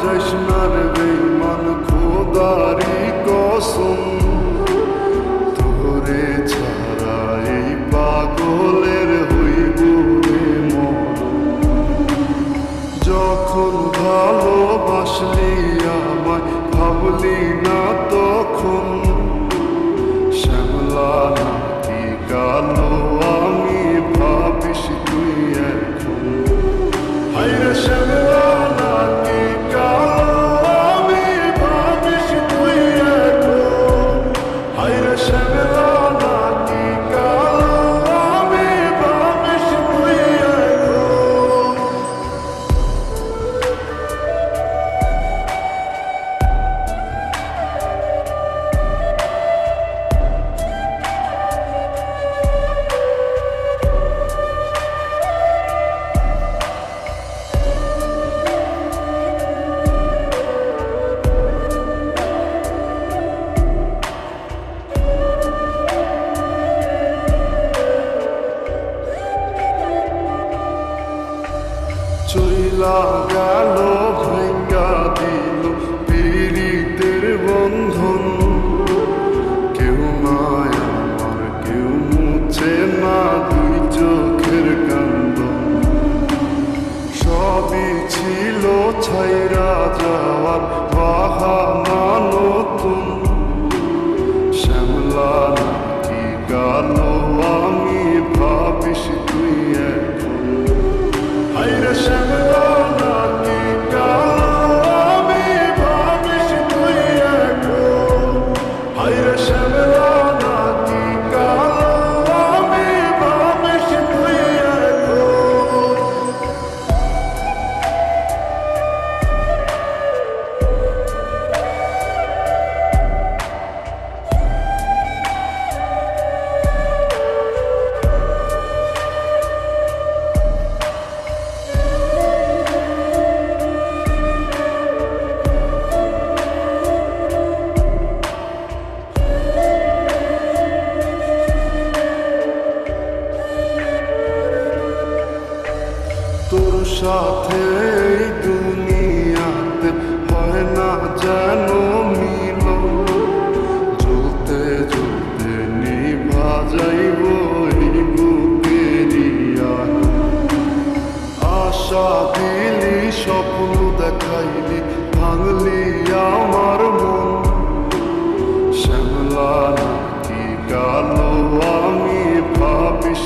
জৈষ্ণার বেঈমান খোদারি কসম, তোরে ছাড়া এই পাগলের হইব রে মরণ। যখন ভালোবাসলি আমায় ভাবলি না তখন, শ্যামলা নাকি কালো আমি ভাবিস তুই এখন। হায়রে শ্যামলা নাকি কালো আমি ভাবিস তুই এখন। হায়রে শ্যামলা নাকি কালো আমি ভাবিস তুই এখন। চইলা গেল ভাঙ্গা দিল পীড়িতের বন্ধন, কেউ নাই আমার কেউ মুছে না দুই চোখের কান্দন। সবই ছিল ছাইরা যাওয়ার বাহানা নতুন, শ্যামলা নাকি কালো আমি ভাবিস তুই এখন। হায়রে শ্যামলা নাকি কালো আমি ভাবিস তুই এখন। হায়রে শ্যামলা নাকি কালো আমি ভাবিস তুই এখন। তোর সাথে এই দুনিয়াতে হয় না যেন মিল, জ্বলতে জ্বলতে নিভা যাইব এই বুকেরই আলো। আশা দিলি স্বপ্ন দেখাইলি ভাঙলি আমার মন, শ্যামলা নাকি কালো আমি ভাবিস